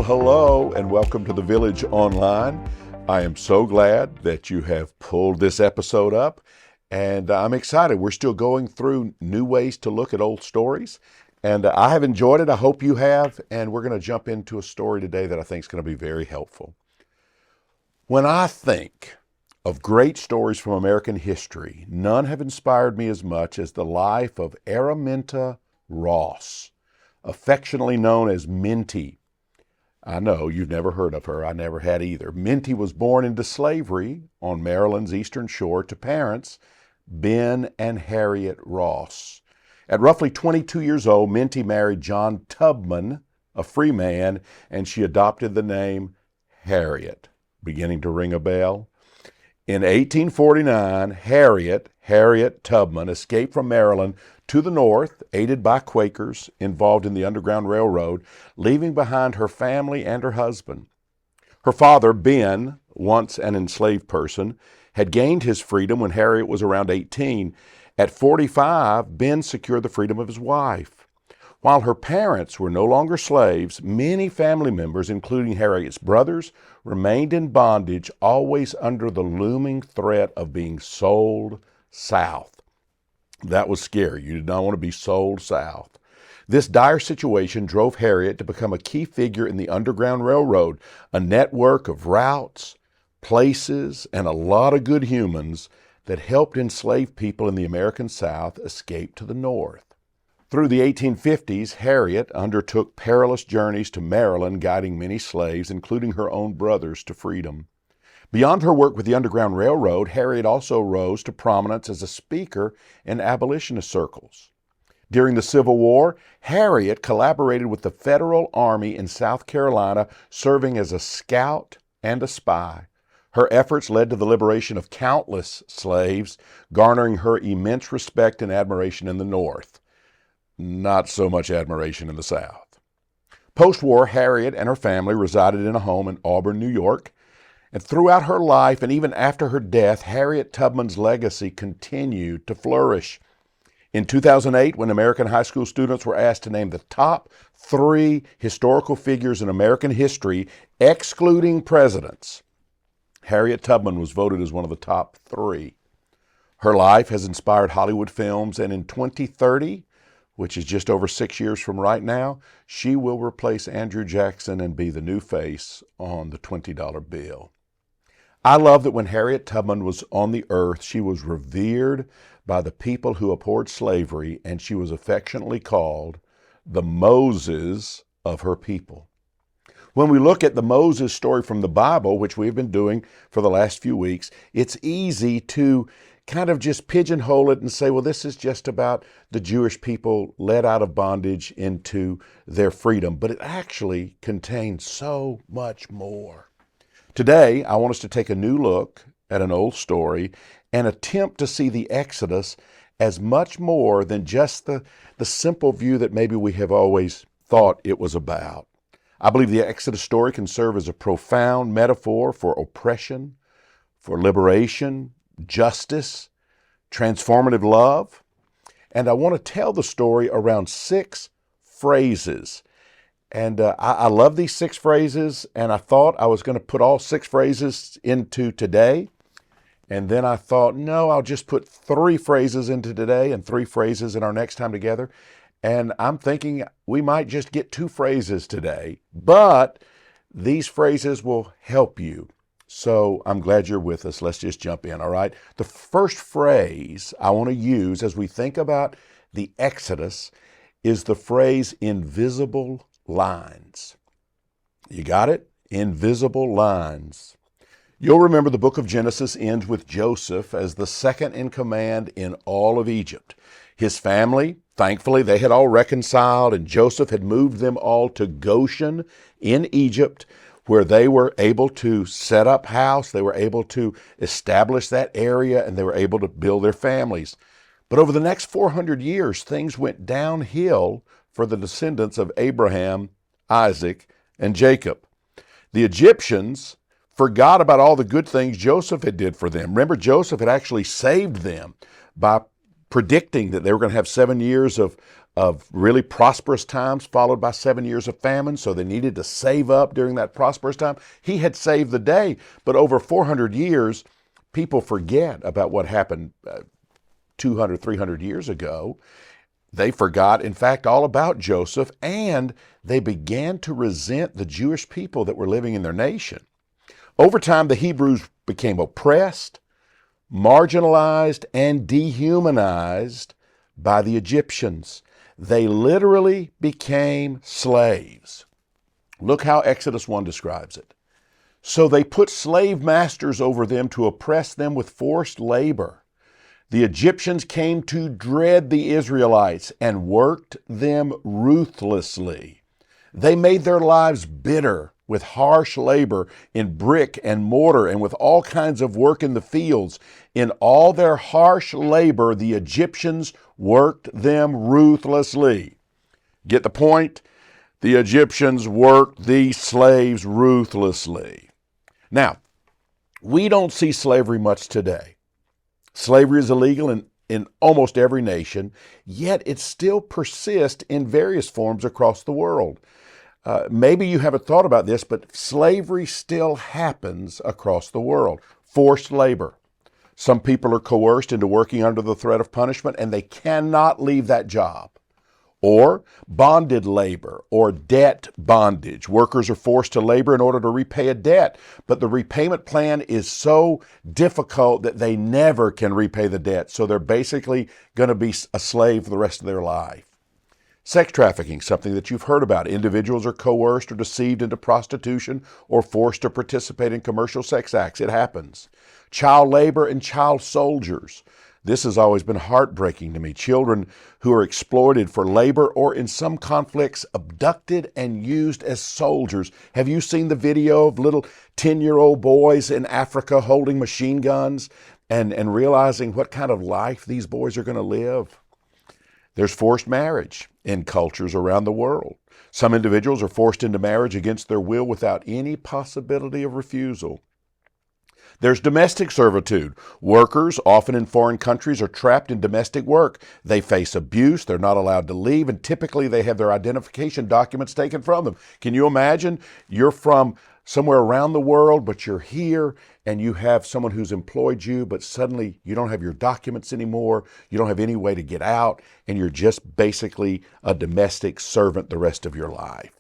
hello, and welcome to the Village Online. I am so glad that you have pulled this episode up, and I'm excited. We're still going through new ways to look at old stories, and I have enjoyed it. I hope you have, and we're going to jump into a story today that I think is going to be very helpful. When I think of great stories from American history, none have inspired me as much as the life of Araminta Ross, affectionately known as Minty. I know you've never heard of her. I never had either. Minty was born into slavery on Maryland's eastern shore to parents Ben and Harriet Ross. At roughly 22 years old, Minty married John Tubman, a free man, and she adopted the name Harriet. Beginning to ring a bell? In 1849, Harriet Tubman escaped from Maryland to the north, aided by Quakers involved in the Underground Railroad, leaving behind her family and her husband. Her father, Ben, once an enslaved person, had gained his freedom when Harriet was around 18. At 45, Ben secured the freedom of his wife. While her parents were no longer slaves, many family members, including Harriet's brothers, remained in bondage, always under the looming threat of being sold south. That was scary. You did not want to be sold south. This dire situation drove Harriet to become a key figure in the Underground Railroad, a network of routes, places, and a lot of good humans that helped enslaved people in the American South escape to the North. Through the 1850s, Harriet undertook perilous journeys to Maryland, guiding many slaves, including her own brothers, to freedom. Beyond her work with the Underground Railroad, Harriet also rose to prominence as a speaker in abolitionist circles. During the Civil War, Harriet collaborated with the Federal Army in South Carolina, serving as a scout and a spy. Her efforts led to the liberation of countless slaves, garnering her immense respect and admiration in the North. Not so much admiration in the South. Post-war, Harriet and her family resided in a home in Auburn, New York. And throughout her life, and even after her death, Harriet Tubman's legacy continued to flourish. In 2008, when American high school students were asked to name the top 3 historical figures in American history, excluding presidents, Harriet Tubman was voted as one of the top 3. Her life has inspired Hollywood films, and in 2030, which is just over 6 years from right now, she will replace Andrew Jackson and be the new face on the $20 bill. I love that when Harriet Tubman was on the earth, she was revered by the people who abhorred slavery, and she was affectionately called the Moses of her people. When we look at the Moses story from the Bible, which we've been doing for the last few weeks, it's easy to kind of just pigeonhole it and say, well, this is just about the Jewish people led out of bondage into their freedom. But it actually contains so much more. Today, I want us to take a new look at an old story and attempt to see the Exodus as much more than just the simple view that maybe we have always thought it was about. I believe the Exodus story can serve as a profound metaphor for oppression, for liberation, justice, transformative love. And I want to tell the story around 6 phrases. And I love these 6 phrases, and I thought I was going to put all 6 phrases into today. And then I thought, no, I'll just put 3 phrases into today and 3 phrases in our next time together. And I'm thinking we might just get 2 phrases today, but these phrases will help you. So I'm glad you're with us. Let's just jump in, all right? The first phrase I want to use as we think about the Exodus is the phrase invisible lines. You got it? Invisible lines. You'll remember the book of Genesis ends with Joseph as the second in command in all of Egypt. His family, thankfully, they had all reconciled, and Joseph had moved them all to Goshen in Egypt, where they were able to set up house, they were able to establish that area, and they were able to build their families. But over the next 400 years, things went downhill for the descendants of Abraham, Isaac, and Jacob. The Egyptians forgot about all the good things Joseph had did for them. Remember, Joseph had actually saved them by predicting that they were going to have 7 years of really prosperous times followed by 7 years of famine, so they needed to save up during that prosperous time. He had saved the day, but over 400 years, people forget about what happened 200, 300 years ago. They forgot, in fact, all about Joseph, and they began to resent the Jewish people that were living in their nation. Over time, the Hebrews became oppressed, marginalized, and dehumanized by the Egyptians. They literally became slaves. Look how Exodus 1 describes it. So they put slave masters over them to oppress them with forced labor. The Egyptians came to dread the Israelites and worked them ruthlessly. They made their lives bitter with harsh labor in brick and mortar and with all kinds of work in the fields. In all their harsh labor, the Egyptians worked them ruthlessly. Get the point? The Egyptians worked these slaves ruthlessly. Now, we don't see slavery much today. Slavery is illegal in almost every nation, yet it still persists in various forms across the world. Maybe you haven't thought about this, but slavery still happens across the world. Forced labor. Some people are coerced into working under the threat of punishment, and they cannot leave that job. Or bonded labor or debt bondage. Workers are forced to labor in order to repay a debt, but the repayment plan is so difficult that they never can repay the debt, so they're basically going to be a slave for the rest of their life. Sex trafficking, something that you've heard about. Individuals are coerced or deceived into prostitution or forced to participate in commercial sex acts. It happens. Child labor and child soldiers. This has always been heartbreaking to me. Children who are exploited for labor or in some conflicts abducted and used as soldiers. Have you seen the video of little 10-year-old boys in Africa holding machine guns and realizing what kind of life these boys are going to live? There's forced marriage in cultures around the world. Some individuals are forced into marriage against their will without any possibility of refusal. There's domestic servitude. Workers, often in foreign countries, are trapped in domestic work. They face abuse, they're not allowed to leave, and typically they have their identification documents taken from them. Can you imagine? You're from somewhere around the world, but you're here, and you have someone who's employed you, but suddenly you don't have your documents anymore, you don't have any way to get out, and you're just basically a domestic servant the rest of your life.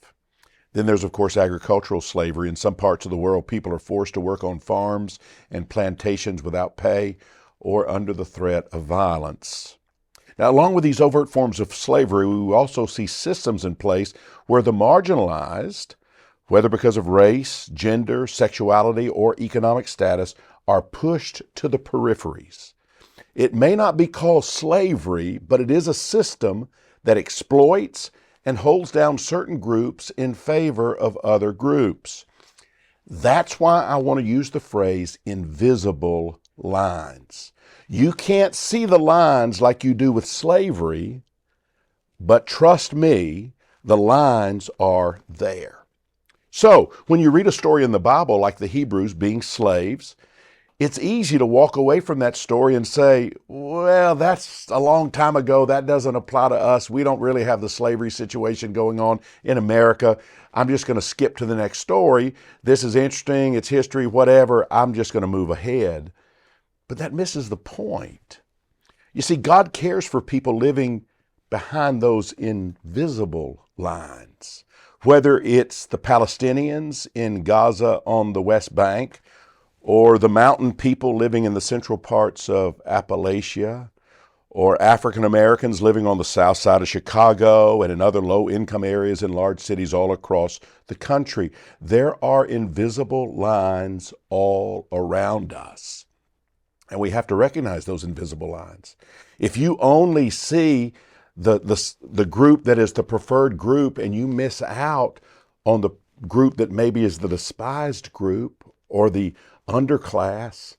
Then there's, of course, agricultural slavery. In some parts of the world, people are forced to work on farms and plantations without pay or under the threat of violence. Now, along with these overt forms of slavery, we also see systems in place where the marginalized, whether because of race, gender, sexuality, or economic status, are pushed to the peripheries. It may not be called slavery, but it is a system that exploits and holds down certain groups in favor of other groups. That's why I want to use the phrase invisible lines. You can't see the lines like you do with slavery, but trust me, the lines are there. So, when you read a story in the Bible like the Hebrews being slaves, it's easy to walk away from that story and say, well, that's a long time ago. That doesn't apply to us. We don't really have the slavery situation going on in America. I'm just going to skip to the next story. This is interesting. It's history, whatever. I'm just going to move ahead. But that misses the point. You see, God cares for people living behind those invisible lines, whether it's the Palestinians in Gaza on the West Bank, or the mountain people living in the central parts of Appalachia, or African Americans living on the south side of Chicago and in other low-income areas in large cities all across the country. There are invisible lines all around us, and we have to recognize those invisible lines. If you only see the group that is the preferred group and you miss out on the group that maybe is the despised group or the underclass,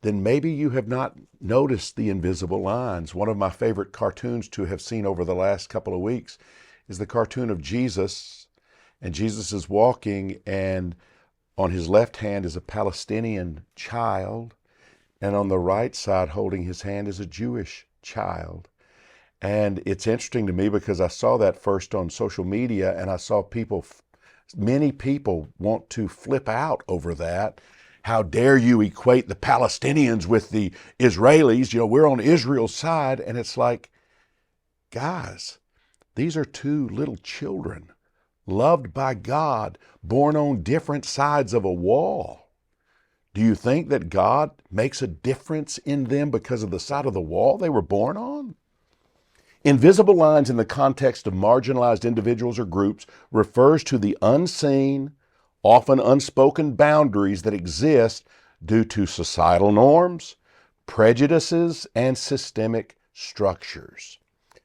then maybe you have not noticed the invisible lines. One of my favorite cartoons to have seen over the last couple of weeks is the cartoon of Jesus, and Jesus is walking, and on his left hand is a Palestinian child, and on the right side holding his hand is a Jewish child. And it's interesting to me because I saw that first on social media, and I saw many people want to flip out over that. How dare you equate the Palestinians with the Israelis? We're on Israel's side. And it's like, guys, these are two little children, loved by God, born on different sides of a wall. Do you think that God makes a difference in them because of the side of the wall they were born on? Invisible lines in the context of marginalized individuals or groups refers to the unseen, often unspoken boundaries that exist due to societal norms, prejudices, and systemic structures.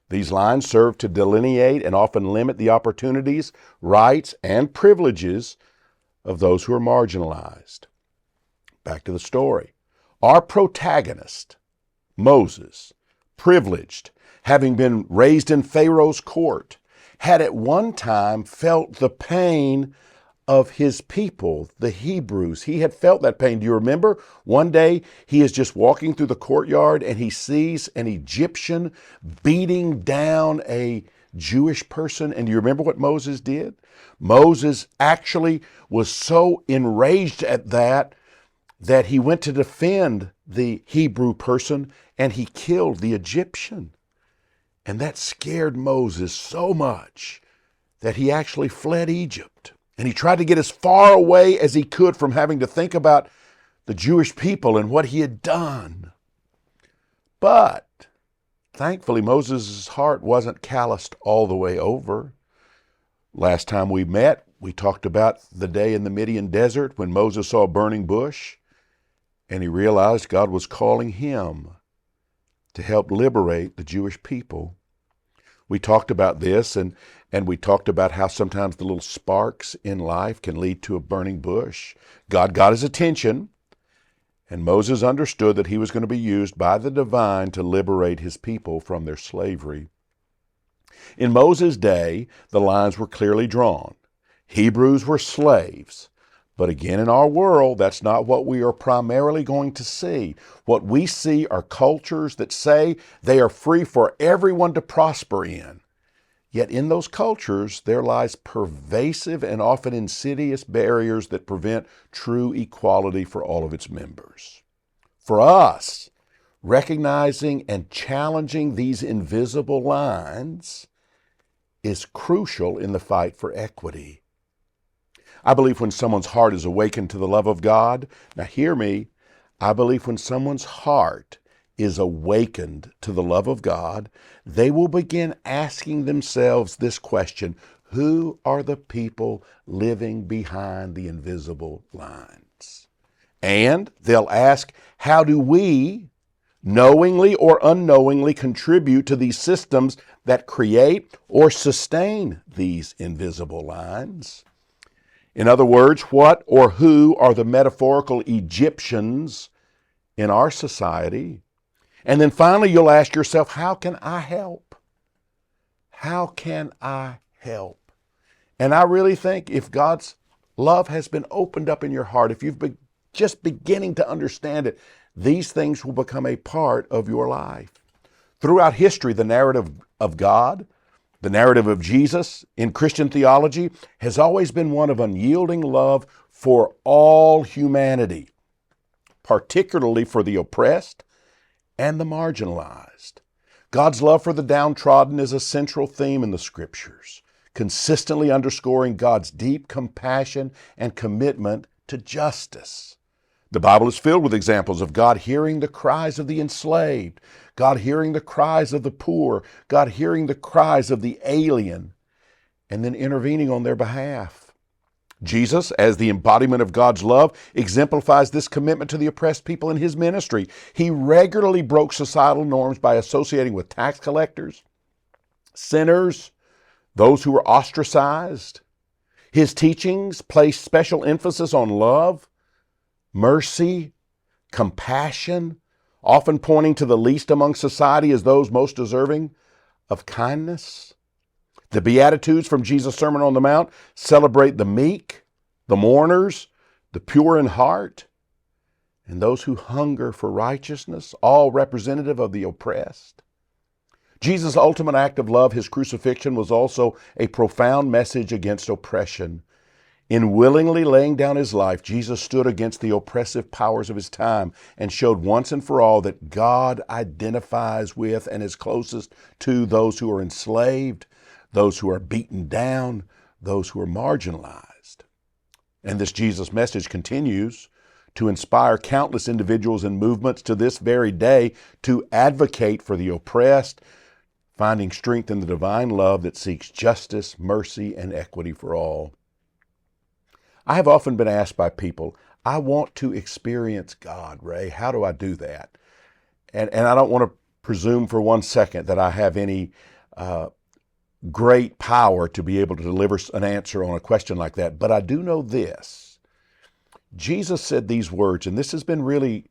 These lines serve to delineate and often limit the opportunities, rights, and privileges of those who are marginalized. Back to the story. Our protagonist, Moses, privileged, having been raised in Pharaoh's court, had at one time felt the pain of his people, the Hebrews. He had felt that pain. Do you remember? One day he is just walking through the courtyard and he sees an Egyptian beating down a Jewish person. And do you remember what Moses did? Moses actually was so enraged at that he went to defend the Hebrew person and he killed the Egyptian. And that scared Moses so much that he actually fled Egypt. And he tried to get as far away as he could from having to think about the Jewish people and what he had done. But thankfully, Moses' heart wasn't calloused all the way over. Last time we met, we talked about the day in the Midian desert when Moses saw a burning bush and he realized God was calling him to help liberate the Jewish people. We talked about this and we talked about how sometimes the little sparks in life can lead to a burning bush. God got his attention, and Moses understood that he was going to be used by the divine to liberate his people from their slavery. In Moses' day, the lines were clearly drawn. Hebrews were slaves. But again, in our world, that's not what we are primarily going to see. What we see are cultures that say they are free for everyone to prosper in. Yet in those cultures, there lies pervasive and often insidious barriers that prevent true equality for all of its members. For us, recognizing and challenging these invisible lines is crucial in the fight for equity. I believe when someone's heart is awakened to the love of God, now hear me, I believe when someone's heart is awakened to the love of God, they will begin asking themselves this question: who are the people living behind the invisible lines? And they'll ask, how do we, knowingly or unknowingly, contribute to these systems that create or sustain these invisible lines? In other words, what or who are the metaphorical Egyptians in our society? And then finally, you'll ask yourself, how can I help? How can I help? And I really think if God's love has been opened up in your heart, if you've been just beginning to understand it, these things will become a part of your life. Throughout history, the narrative of God, the narrative of Jesus in Christian theology has always been one of unyielding love for all humanity, particularly for the oppressed and the marginalized. God's love for the downtrodden is a central theme in the Scriptures, consistently underscoring God's deep compassion and commitment to justice. The Bible is filled with examples of God hearing the cries of the enslaved, God hearing the cries of the poor, God hearing the cries of the alien, and then intervening on their behalf. Jesus, as the embodiment of God's love, exemplifies this commitment to the oppressed people in his ministry. He regularly broke societal norms by associating with tax collectors, sinners, those who were ostracized. His teachings placed special emphasis on love, mercy, compassion, often pointing to the least among society as those most deserving of kindness. The Beatitudes from Jesus' Sermon on the Mount celebrate the meek, the mourners, the pure in heart, and those who hunger for righteousness, all representative of the oppressed. Jesus' ultimate act of love, his crucifixion, was also a profound message against oppression. In willingly laying down his life, Jesus stood against the oppressive powers of his time and showed once and for all that God identifies with and is closest to those who are enslaved, those who are beaten down, those who are marginalized. And this Jesus message continues to inspire countless individuals and movements to this very day to advocate for the oppressed, finding strength in the divine love that seeks justice, mercy, and equity for all. I have often been asked by people, I want to experience God, Ray. How do I do that? And I don't want to presume for one second that I have any great power to be able to deliver an answer on a question like that. But I do know this. Jesus said these words, and this has been really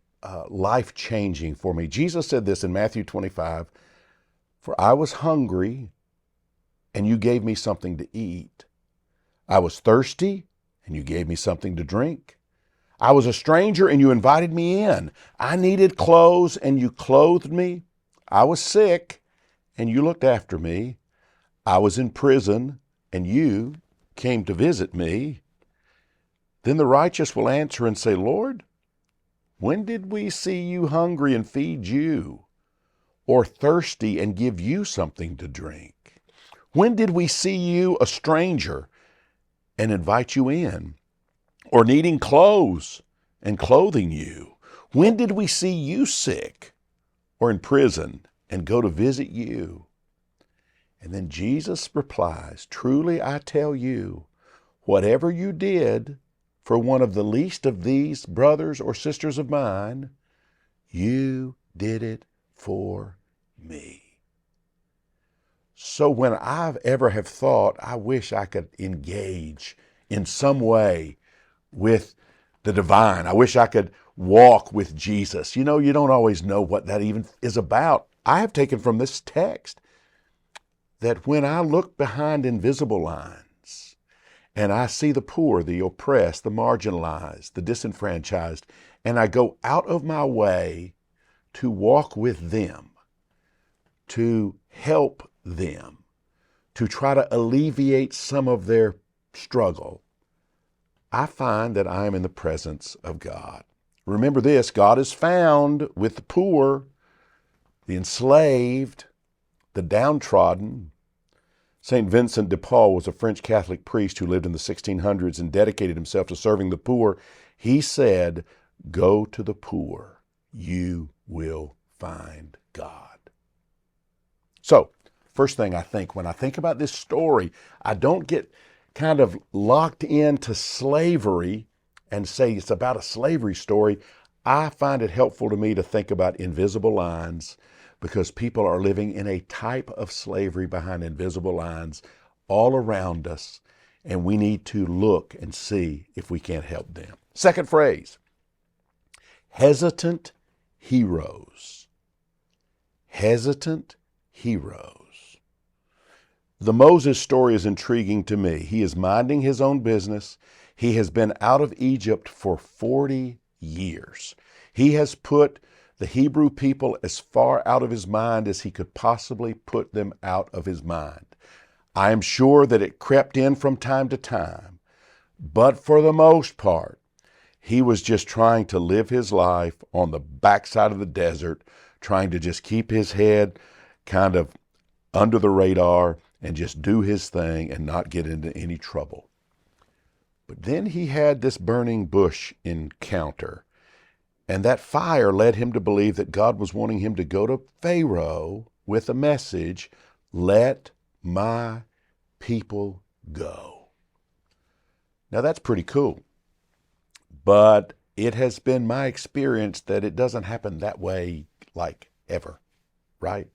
life-changing for me. Jesus said this in Matthew 25, "For I was hungry, and you gave me something to eat. I was thirsty, and you gave me something to drink. I was a stranger, and you invited me in. I needed clothes, and you clothed me. I was sick, and you looked after me. I was in prison, and you came to visit me." Then the righteous will answer and say, "Lord, when did we see you hungry and feed you, or thirsty and give you something to drink? When did we see you a stranger and invite you in, or needing clothes and clothing you? When did we see you sick or in prison and go to visit you?" And then Jesus replies, "Truly I tell you, whatever you did for one of the least of these brothers or sisters of mine, you did it for me." So when I've ever have thought, I wish I could engage in some way with the divine, I wish I could walk with Jesus. You know, you don't always know what that even is about. I have taken from this text that when I look behind invisible lines and I see the poor, the oppressed, the marginalized, the disenfranchised, and I go out of my way to walk with them, to help them, to try to alleviate some of their struggle, I find that I am in the presence of God. Remember this, God is found with the poor, the enslaved, the downtrodden. St. Vincent de Paul was a French Catholic priest who lived in the 1600s and dedicated himself to serving the poor. He said, "Go to the poor, you will find God." So, first thing I think, when I think about this story, I don't get kind of locked into slavery and say it's about a slavery story. I find it helpful to me to think about invisible lines, because people are living in a type of slavery behind invisible lines all around us, and we need to look and see if we can't help them. Second phrase, hesitant heroes. Hesitant heroes. The Moses story is intriguing to me. He is minding his own business. He has been out of Egypt for 40 years. He has put the Hebrew people as far out of his mind as he could possibly put them out of his mind. I am sure that it crept in from time to time, but for the most part, he was just trying to live his life on the backside of the desert, trying to just keep his head kind of under the radar and just do his thing and not get into any trouble. But then he had this burning bush encounter. And that fire led him to believe that God was wanting him to go to Pharaoh with a message, "Let my people go." Now that's pretty cool. But it has been my experience that it doesn't happen that way like ever, right?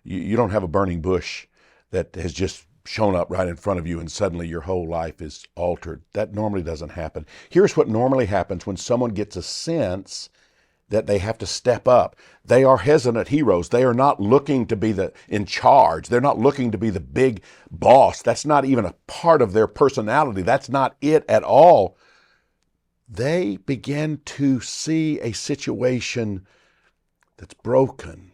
You don't have a burning bush that has just shown up right in front of you and suddenly your whole life is altered. That normally doesn't happen. Here's what normally happens when someone gets a sense that they have to step up. They are hesitant heroes. They are not looking to be in charge. They're not looking to be the big boss. That's not even a part of their personality. That's not it at all. They begin to see a situation that's broken.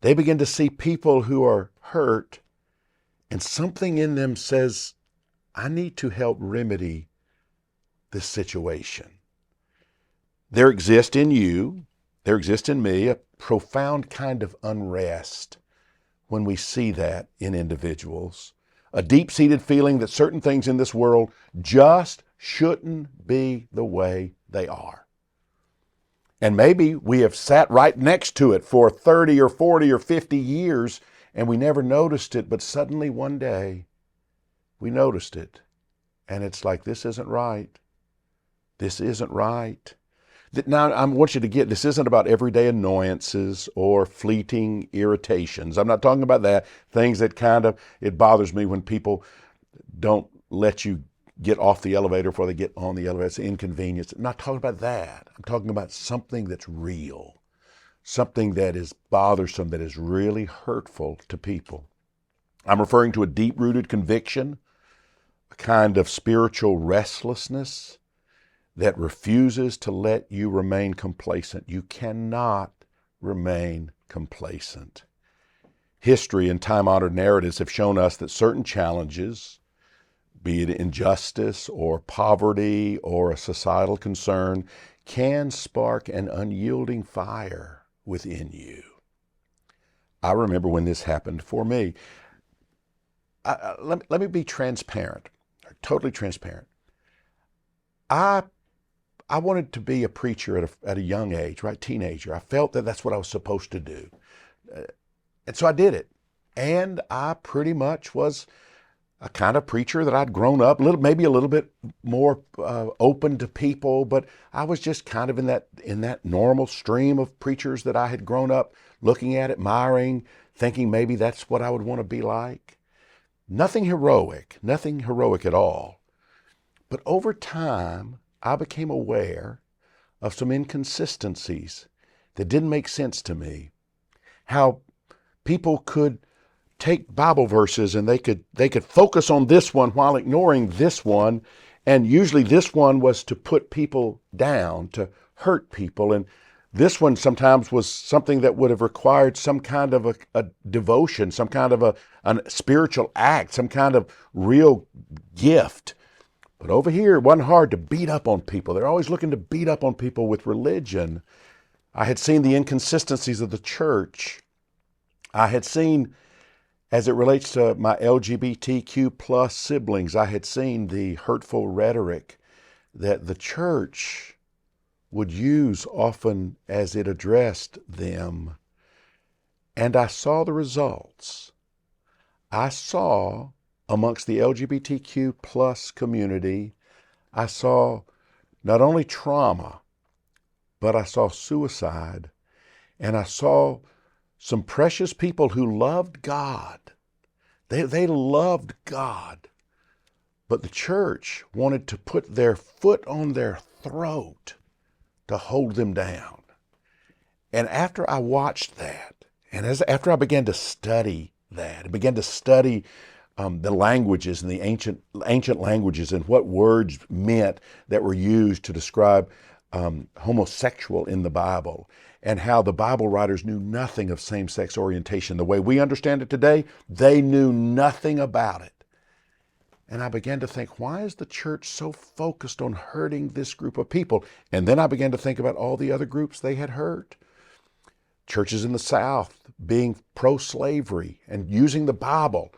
They begin to see people who are hurt, and something in them says, I need to help remedy this situation. There exists in you, there exists in me, a profound kind of unrest when we see that in individuals. A deep-seated feeling that certain things in this world just shouldn't be the way they are. And maybe we have sat right next to it for 30 or 40 or 50 years and we never noticed it, but suddenly one day we noticed it. And it's like, this isn't right. This isn't right. Now, I want you to get, this isn't about everyday annoyances or fleeting irritations. I'm not talking about that. Things that it bothers me when people don't let you get off the elevator before they get on the elevator. It's an inconvenience. I'm not talking about that. I'm talking about something that's real, something that is bothersome, that is really hurtful to people. I'm referring to a deep-rooted conviction, a kind of spiritual restlessness that refuses to let you remain complacent. You cannot remain complacent. History and time-honored narratives have shown us that certain challenges, be it injustice or poverty or a societal concern, can spark an unyielding fire within you. I remember when this happened for me. Let me be transparent, totally transparent. I wanted to be a preacher at a young age, right? Teenager. I felt that that's what I was supposed to do. And so I did it. And I pretty much was a kind of preacher that I'd grown up, maybe a little bit more open to people, but I was just kind of in that normal stream of preachers that I had grown up looking at, admiring, thinking maybe that's what I would want to be like. Nothing heroic at all. But over time, I became aware of some inconsistencies that didn't make sense to me. How people could take Bible verses and they could focus on this one while ignoring this one, and usually this one was to put people down, to hurt people, and this one sometimes was something that would have required some kind of a devotion, some kind of a spiritual act, some kind of real gift. But over here, it wasn't hard to beat up on people. They're always looking to beat up on people with religion. I had seen the inconsistencies of the church. I had seen, as it relates to my LGBTQ plus siblings, I had seen the hurtful rhetoric that the church would use often as it addressed them. And I saw the results. I saw amongst the LGBTQ plus community, I saw not only trauma, but I saw suicide, and I saw some precious people who loved God. They loved God, but the church wanted to put their foot on their throat to hold them down. And after I watched that, and after I began to study that, I began to study the languages and the ancient languages and what words meant that were used to describe homosexual in the Bible, and how the Bible writers knew nothing of same-sex orientation. The way we understand it today, they knew nothing about it. And I began to think, why is the church so focused on hurting this group of people? And then I began to think about all the other groups they had hurt. Churches in the South being pro-slavery and using the Bible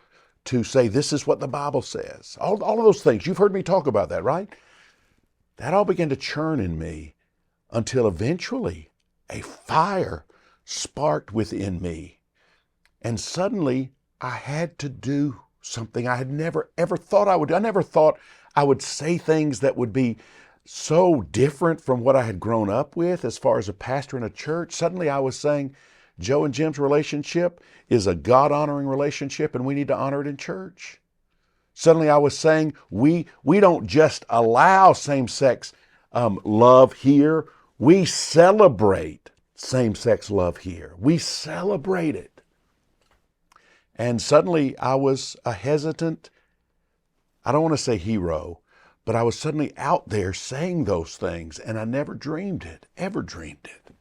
to say, this is what the Bible says. All of those things. You've heard me talk about that, right? That all began to churn in me until eventually a fire sparked within me. And suddenly I had to do something I had never, ever thought I would do. I never thought I would say things that would be so different from what I had grown up with as far as a pastor in a church. Suddenly I was saying, Joe and Jim's relationship is a God-honoring relationship, and we need to honor it in church. Suddenly I was saying, we don't just allow same-sex love here. We celebrate same-sex love here. We celebrate it. And suddenly I was a hesitant, I don't want to say hero, but I was suddenly out there saying those things, and I never dreamed it, ever dreamed it.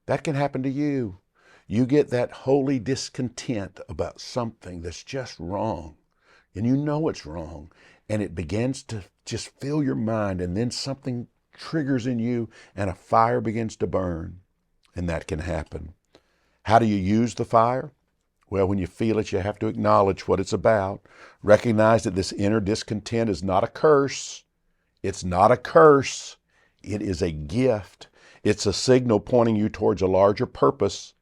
That can happen to you. You get that holy discontent about something that's just wrong, and you know it's wrong, and it begins to just fill your mind, and then something triggers in you, and a fire begins to burn, and that can happen. How do you use the fire? Well, when you feel it, you have to acknowledge what it's about. Recognize that this inner discontent is not a curse. It's not a curse. It is a gift. It's a signal pointing you towards a larger purpose,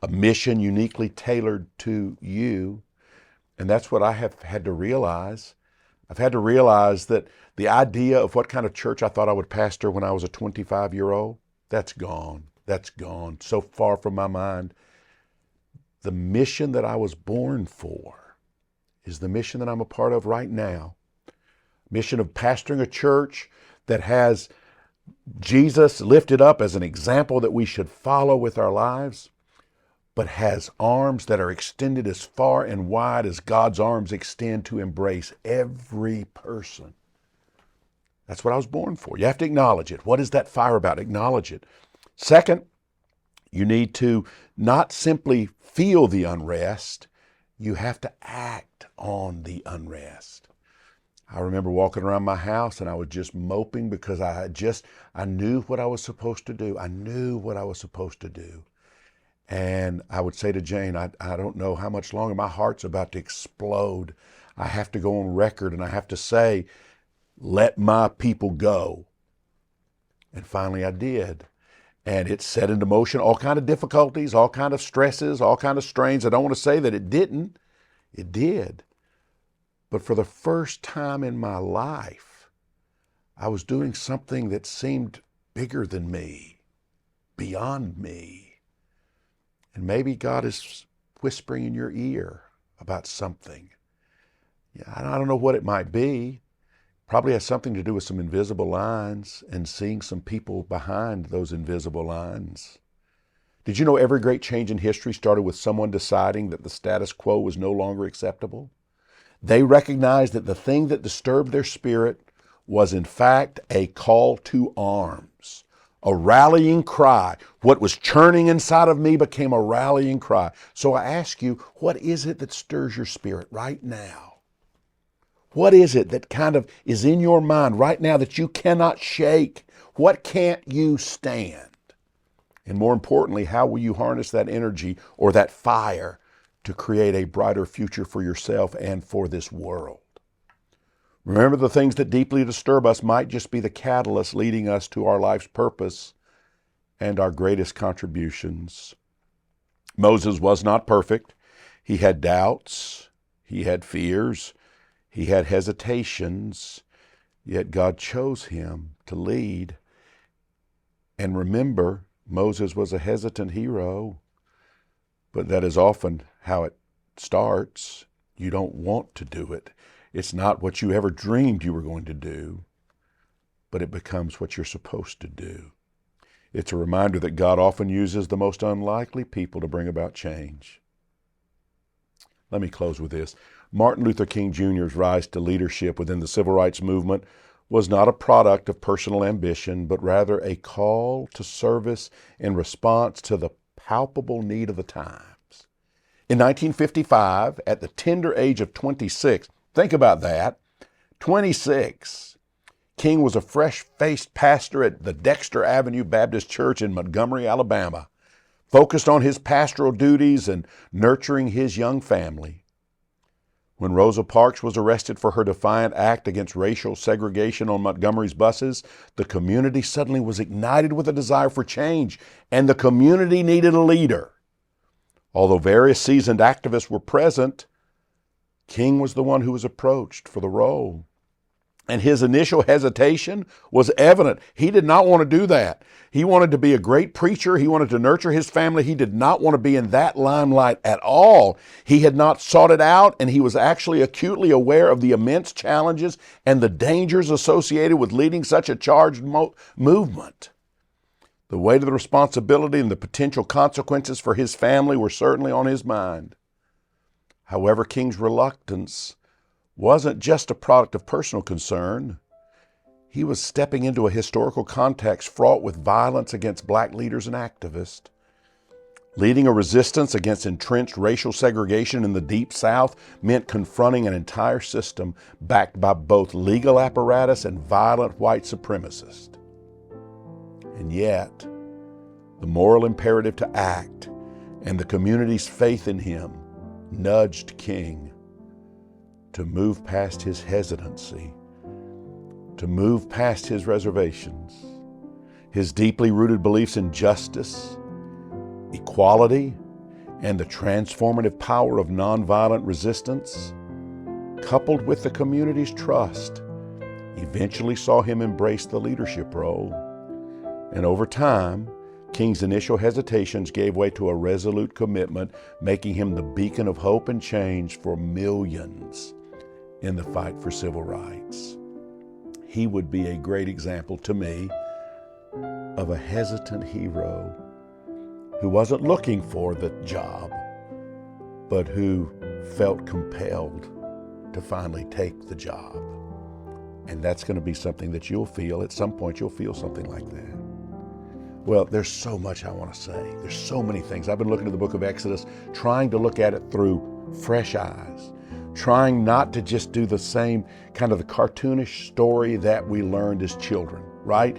a mission uniquely tailored to you. And that's what I have had to realize. I've had to realize that the idea of what kind of church I thought I would pastor when I was a 25-year-old, that's gone. That's gone. So far from my mind. The mission that I was born for is the mission that I'm a part of right now. Mission of pastoring a church that has Jesus lifted up as an example that we should follow with our lives, but has arms that are extended as far and wide as God's arms extend to embrace every person. That's what I was born for. You have to acknowledge it. What is that fire about? Acknowledge it. Second, you need to not simply feel the unrest, you have to act on the unrest. I remember walking around my house and I was just moping because I knew what I was supposed to do. I knew what I was supposed to do. And I would say to Jane, I don't know how much longer, my heart's about to explode. I have to go on record and I have to say, let my people go. And finally I did. And it set into motion all kind of difficulties, all kind of stresses, all kind of strains. I don't want to say that it didn't. It did. But for the first time in my life, I was doing something that seemed bigger than me, beyond me. And maybe God is whispering in your ear about something. Yeah, I don't know what it might be. Probably has something to do with some invisible lines and seeing some people behind those invisible lines. Did you know every great change in history started with someone deciding that the status quo was no longer acceptable? They recognized that the thing that disturbed their spirit was in fact a call to arms, a rallying cry. What was churning inside of me became a rallying cry. So I ask you, what is it that stirs your spirit right now? What is it that kind of is in your mind right now that you cannot shake? What can't you stand? And more importantly, how will you harness that energy or that fire to create a brighter future for yourself and for this world? Remember, the things that deeply disturb us might just be the catalyst leading us to our life's purpose and our greatest contributions. Moses was not perfect. He had doubts. He had fears. He had hesitations, yet God chose him to lead. And remember, Moses was a hesitant hero, but that is often how it starts. You don't want to do it. It's not what you ever dreamed you were going to do, but it becomes what you're supposed to do. It's a reminder that God often uses the most unlikely people to bring about change. Let me close with this. Martin Luther King Jr.'s rise to leadership within the civil rights movement was not a product of personal ambition, but rather a call to service in response to the palpable need of the times. In 1955, at the tender age of 26, think about that, 26, King was a fresh-faced pastor at the Dexter Avenue Baptist Church in Montgomery, Alabama, focused on his pastoral duties and nurturing his young family. When Rosa Parks was arrested for her defiant act against racial segregation on Montgomery's buses, the community suddenly was ignited with a desire for change, and the community needed a leader. Although various seasoned activists were present, King was the one who was approached for the role. And his initial hesitation was evident. He did not want to do that. He wanted to be a great preacher. He wanted to nurture his family. He did not want to be in that limelight at all. He had not sought it out, and he was actually acutely aware of the immense challenges and the dangers associated with leading such a charged movement. The weight of the responsibility and the potential consequences for his family were certainly on his mind. However, King's reluctance wasn't just a product of personal concern. He was stepping into a historical context fraught with violence against black leaders and activists. Leading a resistance against entrenched racial segregation in the Deep South meant confronting an entire system backed by both legal apparatus and violent white supremacists. And yet, the moral imperative to act and the community's faith in him nudged King to move past his hesitancy, to move past his reservations. His deeply rooted beliefs in justice, equality, and the transformative power of nonviolent resistance, coupled with the community's trust, eventually saw him embrace the leadership role. And over time, King's initial hesitations gave way to a resolute commitment, making him the beacon of hope and change for millions in the fight for civil rights. He would be a great example to me of a hesitant hero who wasn't looking for the job, but who felt compelled to finally take the job. And that's going to be something that you'll feel. At some point, you'll feel something like that. Well, there's so much I want to say. There's so many things. I've been looking at the book of Exodus, trying to look at it through fresh eyes, trying not to just do the same kind of the cartoonish story that we learned as children, right?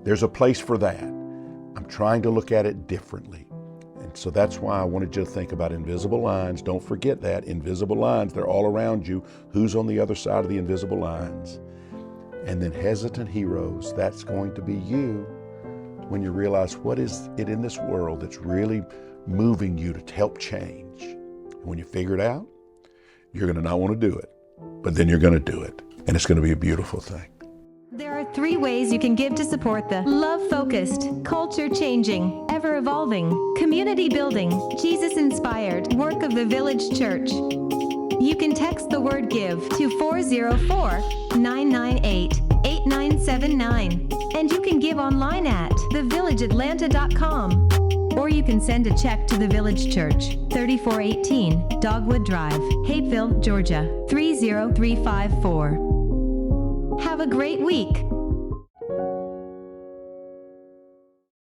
There's a place for that. I'm trying to look at it differently. And so that's why I wanted you to think about invisible lines. Don't forget that. Invisible lines, they're all around you. Who's on the other side of the invisible lines? And then hesitant heroes, that's going to be you when you realize what is it in this world that's really moving you to help change. And when you figure it out, you're going to not want to do it, but then you're going to do it. And it's going to be a beautiful thing. There are 3 ways you can give to support the love-focused, culture-changing, ever-evolving, community-building, Jesus-inspired work of the Village Church. You can text the word GIVE to 404-998-8979. And you can give online at thevillageatlanta.com. Or you can send a check to the Village Church, 3418 Dogwood Drive, Hapeville, Georgia, 30354. Have a great week.